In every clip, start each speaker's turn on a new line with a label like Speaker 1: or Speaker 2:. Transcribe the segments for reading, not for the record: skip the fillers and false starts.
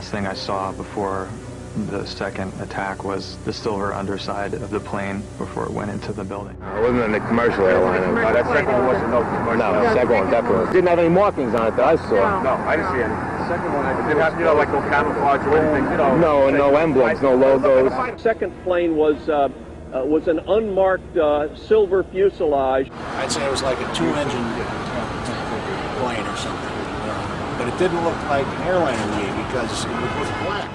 Speaker 1: last thing I saw before the second attack was the silver underside of the plane before it went into the building.
Speaker 2: It wasn't a commercial airline.
Speaker 3: No, that second one wasn't no commercial.
Speaker 2: No, the second one definitely didn't have any markings on it that I saw.
Speaker 3: No, I didn't see any. The second one, it didn't have, like no camouflage or anything,
Speaker 2: No emblems, no logos.
Speaker 4: The second plane was an unmarked silver fuselage.
Speaker 5: I'd say it was like a two-engine plane or something. But it didn't look like an airliner to me because it was black.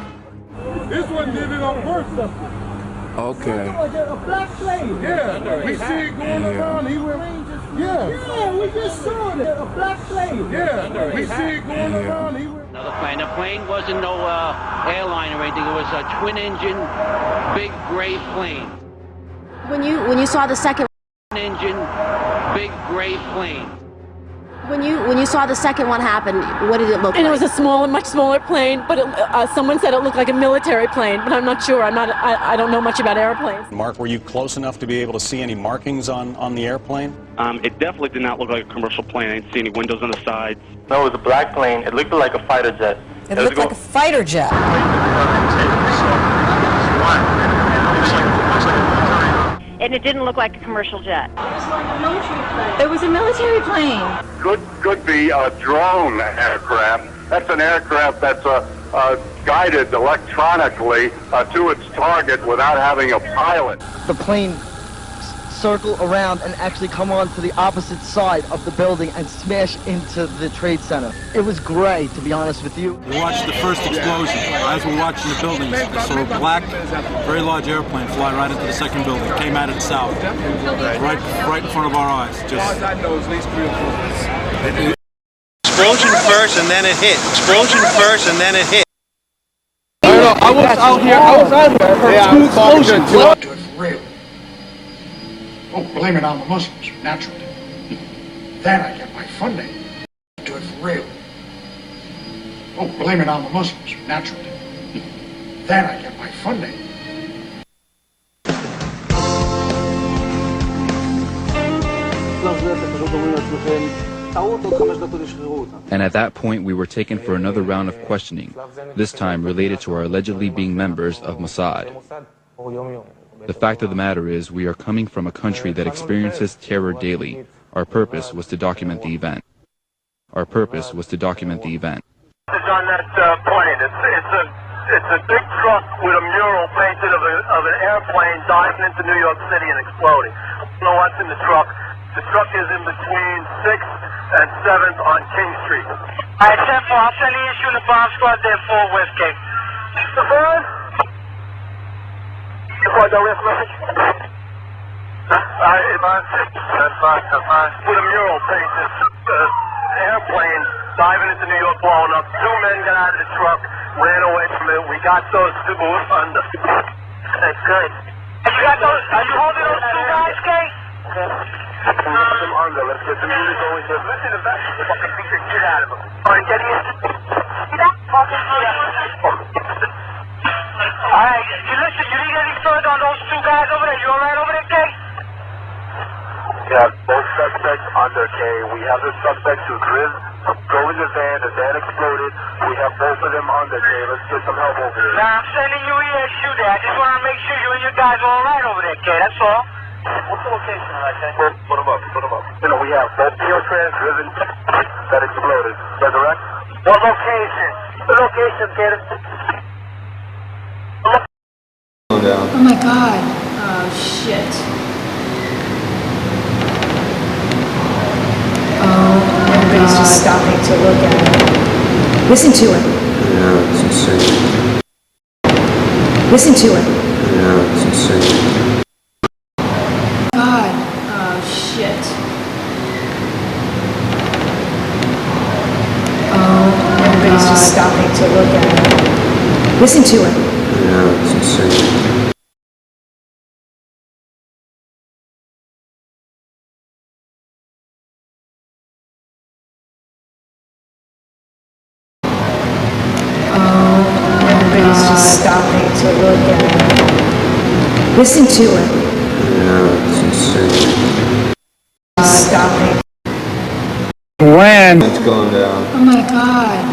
Speaker 6: This one did it on purpose.
Speaker 2: Okay.
Speaker 6: Like a black plane. Yeah, we see it going around. He went. Yeah, we just saw it. A black plane. Yeah, we see it going around. He went.
Speaker 7: Another plane. The plane wasn't no airline or anything. It was a twin-engine, big gray plane.
Speaker 8: When you saw the second
Speaker 7: Engine, big gray plane.
Speaker 8: when you saw the second one happen, what did it look like?
Speaker 9: And it was a smaller, much smaller plane, but someone said it looked like a military plane, but I'm not sure. I don't know much about airplanes.
Speaker 10: Mark, were you close enough to be able to see any markings on the airplane?
Speaker 11: It definitely did not look like a commercial plane. I didn't see any windows on the sides.
Speaker 12: No, it was a black plane. It looked like a fighter jet.
Speaker 13: It looked like a fighter jet.
Speaker 14: And it didn't look like a commercial jet.
Speaker 13: It was a military plane.
Speaker 3: Could be a drone aircraft. That's an aircraft that's guided electronically to its target without having a pilot.
Speaker 15: The plane circle around and actually come on to the opposite side of the building and smash into the trade center. It was great, to be honest with you.
Speaker 16: We watched the first explosion. As we're watching the buildings, I saw a black, very large airplane fly right into the second building. It came out of the south, right in front of our eyes.
Speaker 17: Explosion first and then it hit. Explosion first and then it hit.
Speaker 15: I don't know, I was out here, I heard two explosions.
Speaker 6: Do it for real. Oh, blame it on the Muslims, naturally. Then I get my funding. Do it for real. Oh, blame it on the Muslims, naturally. Then I get my funding.
Speaker 18: And at that point we were taken for another round of questioning, this time related to our allegedly being members of Mossad. The fact of the matter is we are coming from a country that experiences terror daily. Our purpose was to document the event. Our purpose was to document the event.
Speaker 3: It's on that plane. It's a big truck with a mural painted of an airplane diving into New York City and exploding. I don't know what's in the truck. The truck is in between 6th and 7th on King Street. Alright, 10-4, I'll send the issue in the bomb squad there for Westgate. The board? The board, don't risk much. Alright, it's on 6th. That's fine. With a mural painted, airplane diving into New York, blowing up. 2 men got out of the truck, ran away from it. We got those 2 under. That's good. Are you holding those 2 guys, Kate? Them under. Let's get the music going here. Listen to that. Fucking beat the shit out of them. Alright, get in. Alright, you listen, you need any further on those 2 guys over there? You alright over there, Kate? Yeah, both suspects under, Kay. We have the suspects who drove in the van exploded. We have both of them under, Kay. Let's get some help over here. Nah, I'm sending you ESU there. I just want to make sure you and your guys are alright over there, Kay. That's all. What's the location, okay? Put them up. You know, we have both Neotrans driven that exploded. Is that correct? What location? The location, Kay.
Speaker 13: Oh my God. Oh shit. Oh, everybody's just stopping to look at it. Listen to it.
Speaker 12: Yeah, it's insane.
Speaker 13: Listen to it.
Speaker 12: Yeah, it's insane.
Speaker 13: God. Oh shit. Oh, everybody's just stopping to look at it. Listen to it.
Speaker 12: Yeah, it's insane.
Speaker 13: Stopping to look at it. Listen to it.
Speaker 12: Yeah, it's insane.
Speaker 13: Stopping.
Speaker 12: When? It's going down.
Speaker 13: Oh my God.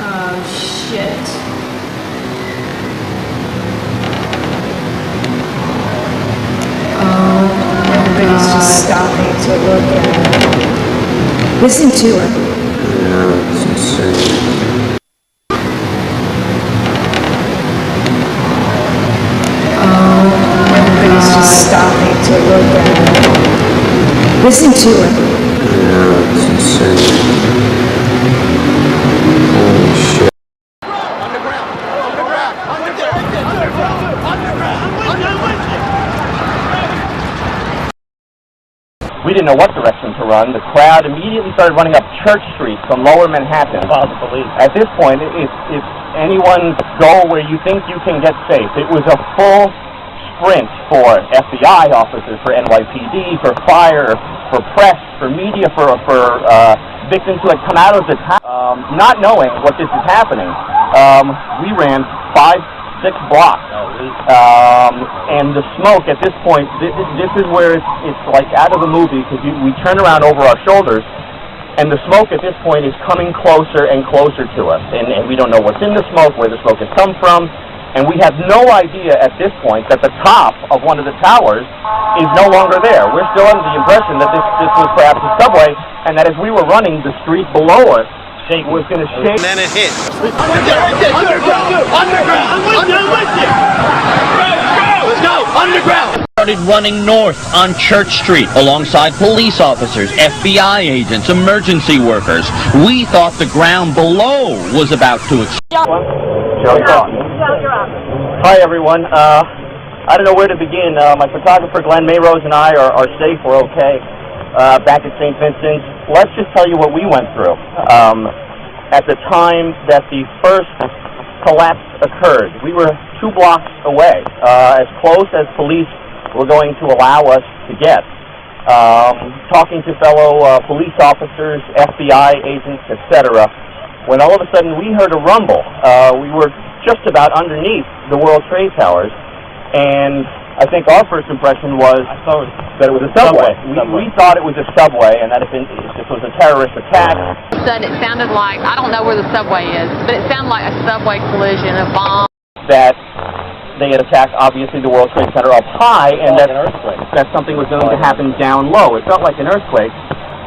Speaker 13: Oh shit. stopping to look at, listen to it.
Speaker 12: Yeah, it's insane.
Speaker 13: Everybody's just stopping to look at, listen to it.
Speaker 12: Yeah, it's insane. Holy shit.
Speaker 19: We didn't know what direction to run. The crowd immediately started running up Church Street from Lower Manhattan. At this point, it's anyone go where you think you can get safe. It was a full sprint for FBI officers, for NYPD, for fire, for press, for media, for victims who had come out of the town, not knowing what this is happening. We ran 5-6 blocks, and the smoke at this point, this is where it's like out of the movie, because we turn around over our shoulders, and the smoke at this point is coming closer and closer to us, and we don't know what's in the smoke, where the smoke has come from, and we have no idea at this point that the top of one of the towers is no longer there. We're still under the impression that this was perhaps a subway, and that as we were running, the street below us was going to shake.
Speaker 17: And then it hit.
Speaker 7: Let's go! Underground! Started running north on Church Street alongside police officers, FBI agents, emergency workers. We thought the ground below was about to explode.
Speaker 19: Hi everyone. I don't know where to begin. My photographer Glenn Mayrose and I are safe. We're okay. Back at St. Vincent's. Let's just tell you what we went through. At the time that the first collapse occurred, we were 2 blocks away, as close as police were going to allow us to get. Talking to fellow police officers, FBI agents, etc., when all of a sudden we heard a rumble. We were just about underneath the World Trade Towers, and I think our first impression was that it was a subway. We thought it was a subway, and that if this was a terrorist attack.
Speaker 20: It sounded like, I don't know where the subway is, but it sounded like a subway collision, a bomb.
Speaker 19: That they had attacked, obviously, the World Trade Center up high, and that something was going to happen down low. It felt like an earthquake.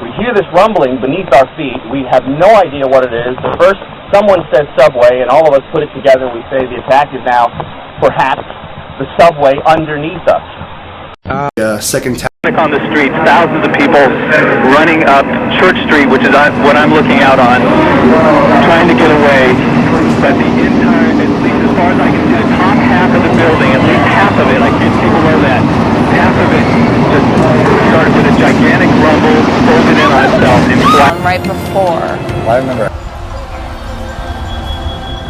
Speaker 19: We hear this rumbling beneath our feet. We have no idea what it is. The first, someone says subway, and all of us put it together. We say the attack is now perhaps the subway underneath us.
Speaker 2: Second
Speaker 1: on the streets, thousands of people running up Church Street, which is what I'm looking out on, trying to get away. But the entire, at least as far as I can see, the top half of the building, at least half of it, I can't see below that, half of it just started with a gigantic rumble, folded in on itself, and
Speaker 20: Right before.
Speaker 2: I remember.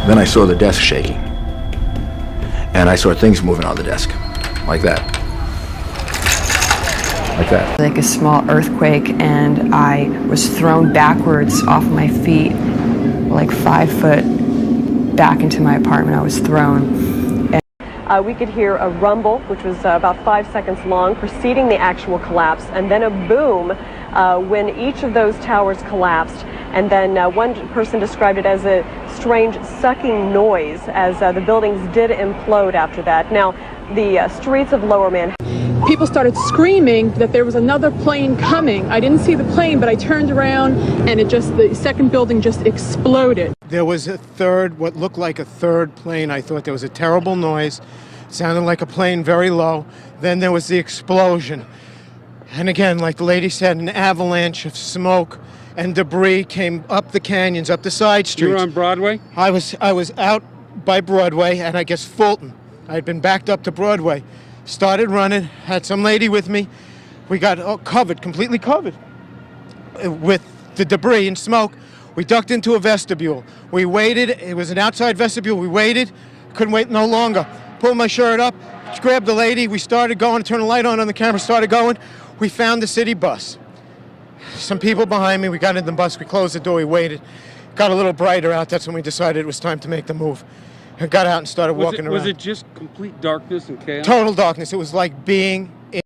Speaker 2: Then I saw the desk shaking. And I saw things moving on the desk. Like that. Like that.
Speaker 21: Like a small earthquake, and I was thrown backwards off my feet, like 5 foot back into my apartment. I was thrown.
Speaker 9: We could hear a rumble, which was about 5 seconds long, preceding the actual collapse, and then a boom when each of those towers collapsed. And then one person described it as a strange sucking noise as the buildings did implode after that. Now, the streets of Lower Manhattan.
Speaker 22: People started screaming that there was another plane coming. I didn't see the plane, but I turned around and the second building just exploded.
Speaker 23: There was a third, what looked like a third plane. I thought there was a terrible noise. It sounded like a plane very low. Then there was the explosion. And again, like the lady said, an avalanche of smoke and debris came up the canyons, up the side streets.
Speaker 24: You were on Broadway?
Speaker 23: I was out by Broadway, and I guess Fulton. I had been backed up to Broadway. Started running, had some lady with me. We got covered, completely covered with the debris and smoke. We ducked into a vestibule. We waited. It was an outside vestibule. We waited. Couldn't wait no longer. Pulled my shirt up, grabbed the lady. We started going, turned the light on the camera, started going. We found the city bus. Some people behind me. We got in the bus. We closed the door. We waited. Got a little brighter out. That's when we decided it was time to make the move. I got out and started walking around.
Speaker 24: Was it just complete darkness and chaos?
Speaker 23: Total darkness. It was like being in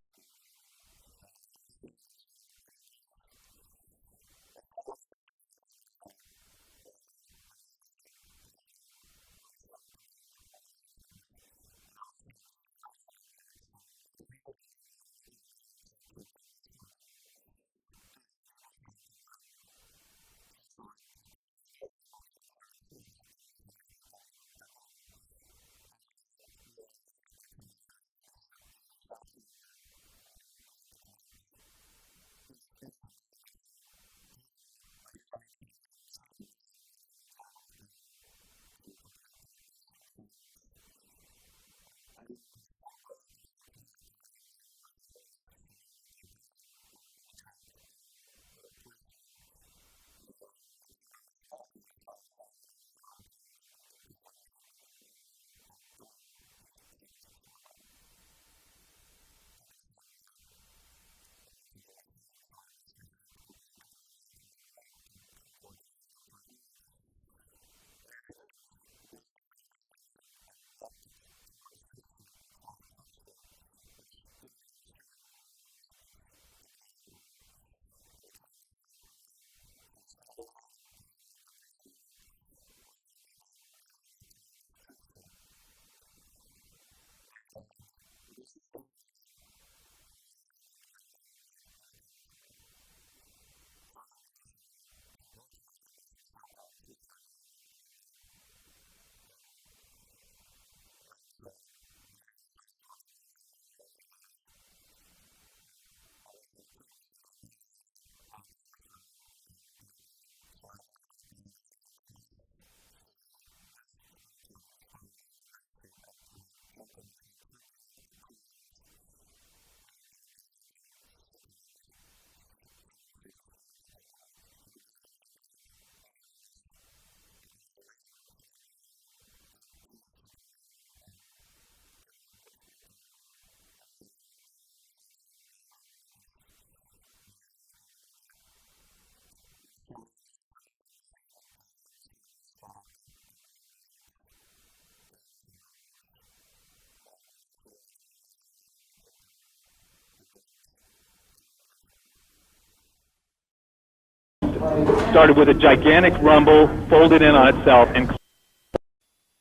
Speaker 1: Started with a gigantic rumble, folded in on itself, and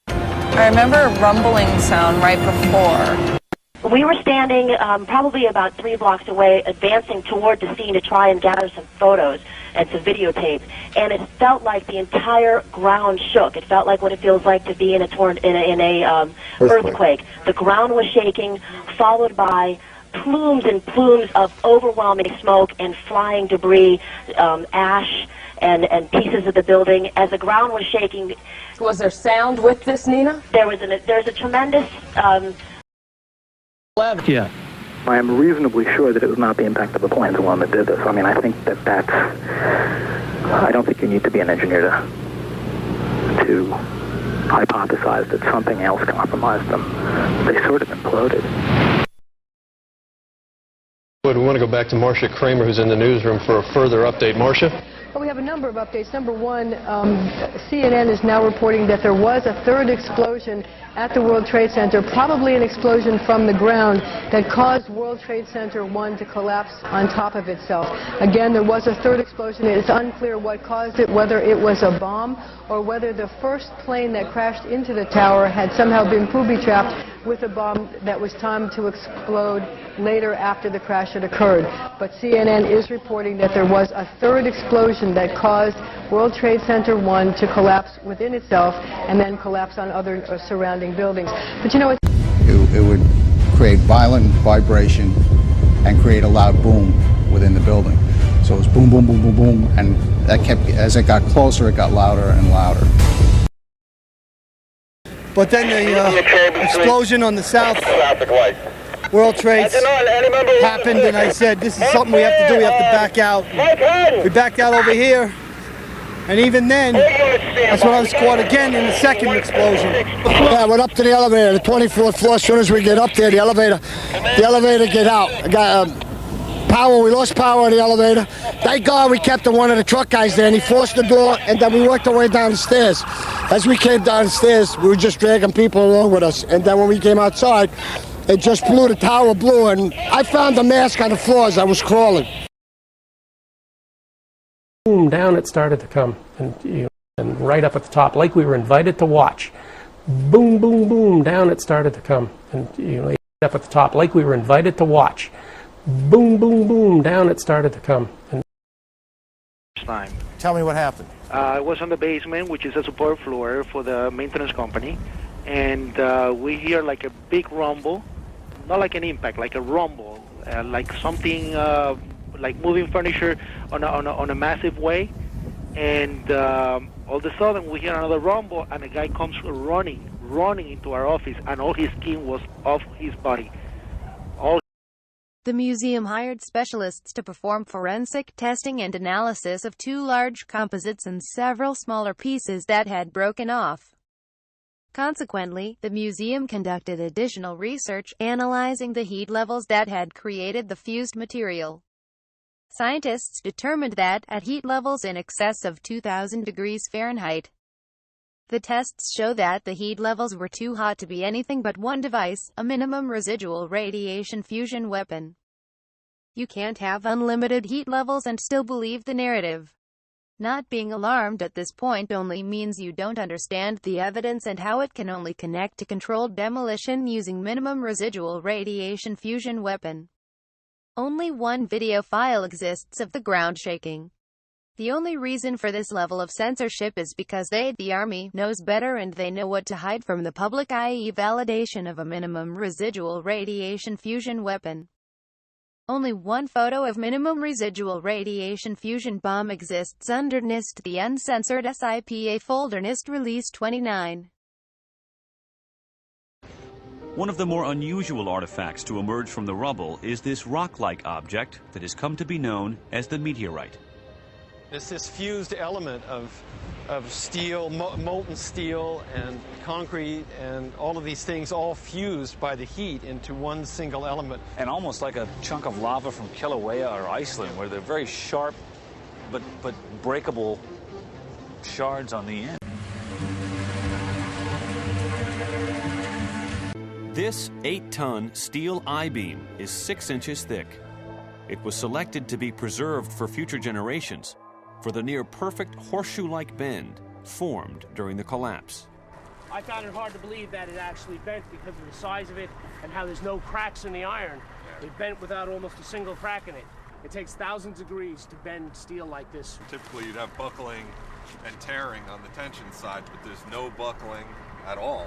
Speaker 21: I remember a rumbling sound right before.
Speaker 14: We were standing probably about 3 blocks away, advancing toward the scene to try and gather some photos and some videotape, and it felt like the entire ground shook. It felt like what it feels like to be in a earthquake. The ground was shaking, followed by plumes and plumes of overwhelming smoke and flying debris, ash, and pieces of the building. As the ground was shaking.
Speaker 21: Was there sound with this, Nina?
Speaker 14: There's a tremendous.
Speaker 1: Yeah.
Speaker 4: I am reasonably sure that it was not the impact of the planes alone that did this. I mean, I think that's. I don't think you need to be an engineer to hypothesize that something else compromised them. They sort of imploded.
Speaker 5: We want to go back to Marcia Kramer, who's in the newsroom, for a further update. Marcia?
Speaker 8: Well, we have a number of updates. Number one, CNN is now reporting that there was a third explosion at the World Trade Center, probably an explosion from the ground that caused World Trade Center 1 to collapse on top of itself. Again, there was a third explosion. It's unclear what caused it, whether it was a bomb or whether the first plane that crashed into the tower had somehow been booby-trapped with a bomb that was timed to explode later after the crash had occurred. But CNN is reporting that there was a third explosion that caused World Trade Center 1 to collapse within itself and then collapse on other surrounding buildings. But you know,
Speaker 10: it would create violent vibration and create a loud boom within the building. So it was boom, boom, boom, boom, boom, and that kept, as it got closer, it got louder and louder.
Speaker 23: But then the explosion on the south World Trade happened, and I said, this is something we have to do, we have to back out. We backed out over here, and even then, that's when I was caught again in the second explosion.
Speaker 6: Yeah, I went up to the elevator, the 24th floor. As soon as we get up there, the elevator get out. I got power, we lost power in the elevator. Thank God we kept one of the truck guys there, and he forced the door, and then we worked our way down the stairs. As we came down the stairs, we were just dragging people along with us, and then when we came outside, it just blew, the tower blew, and I found the mask on the floor as I was crawling.
Speaker 25: Boom, down it started to come, and right up at the top, like we were invited to watch. Boom, boom, boom, down it started to come, and up at the top, like we were invited to watch. Boom, boom, boom, down it started to come.
Speaker 26: Time.
Speaker 23: Tell me what happened.
Speaker 26: I was on the basement, which is a support floor for the maintenance company, and we hear like a big rumble, not like an impact, like a rumble, like something like moving furniture on a massive way, and all of a sudden we hear another rumble, and a guy comes running into our office, and all his skin was off his body.
Speaker 27: The museum hired specialists to perform forensic testing and analysis of 2 large composites and several smaller pieces that had broken off. Consequently, the museum conducted additional research, analyzing the heat levels that had created the fused material. Scientists determined that, at heat levels in excess of 2,000 degrees Fahrenheit, the tests show that the heat levels were too hot to be anything but one device, a minimum residual radiation fusion weapon. You can't have unlimited heat levels and still believe the narrative. Not being alarmed at this point only means you don't understand the evidence and how it can only connect to controlled demolition using minimum residual radiation fusion weapon. Only one video file exists of the ground shaking. The only reason for this level of censorship is because the Army, knows better, and they know what to hide from the public, i.e. validation of a minimum residual radiation fusion weapon. Only one photo of minimum residual radiation fusion bomb exists under NIST, the uncensored SIPA folder NIST Release 29.
Speaker 3: One of the more unusual artifacts to emerge from the rubble is this rock-like object that has come to be known as the meteorite.
Speaker 5: It's this fused element of steel, molten steel and concrete and all of these things all fused by the heat into one single element.
Speaker 11: And almost like a chunk of lava from Kilauea or Iceland, where they're very sharp but breakable shards on the end.
Speaker 3: This 8-ton steel I-beam is 6 inches thick. It was selected to be preserved for future generations for the near-perfect horseshoe-like bend formed during the collapse.
Speaker 12: I found it hard to believe that it actually bent because of the size of it and how there's no cracks in the iron. It bent without almost a single crack in it. It takes thousands of degrees to bend steel like this.
Speaker 13: Typically you'd have buckling and tearing on the tension side, but there's no buckling at all.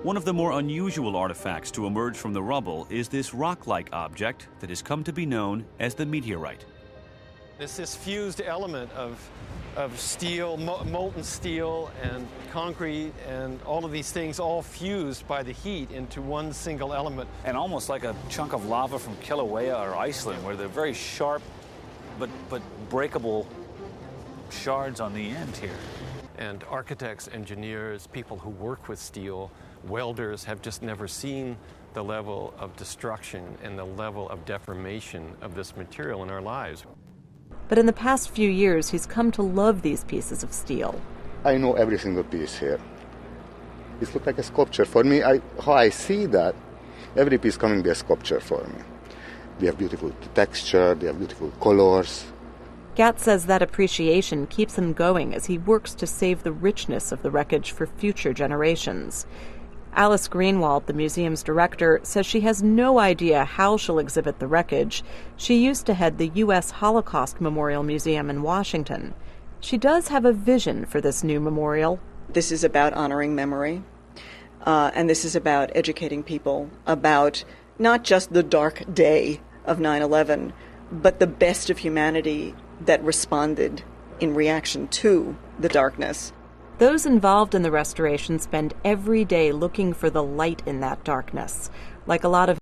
Speaker 3: One of the more unusual artifacts to emerge from the rubble is this rock-like object that has come to be known as the meteorite.
Speaker 5: It's this fused element of steel, molten steel and concrete and all of these things all fused by the heat into one single element.
Speaker 11: And almost like a chunk of lava from Kilauea or Iceland, where they're very sharp but breakable shards on the end here.
Speaker 5: And architects, engineers, people who work with steel, welders have just never seen the level of destruction and the level of deformation of this material in our lives.
Speaker 15: But in the past few years, he's come to love these pieces of steel.
Speaker 16: I know every single piece here. It looks like a sculpture. For me, how I see that, every piece coming be a sculpture for me. They have beautiful texture, they have beautiful colors.
Speaker 15: Gat says that appreciation keeps him going as he works to save the richness of the wreckage for future generations. Alice Greenwald, the museum's director, says she has no idea how she'll exhibit the wreckage. She used to head the U.S. Holocaust Memorial Museum in Washington. She does have a vision for this new memorial.
Speaker 18: This is about honoring memory, and this is about educating people about not just the dark day of 9/11, but the best of humanity that responded in reaction to the darkness.
Speaker 15: Those involved in the restoration spend every day looking for the light in that darkness. Like a lot of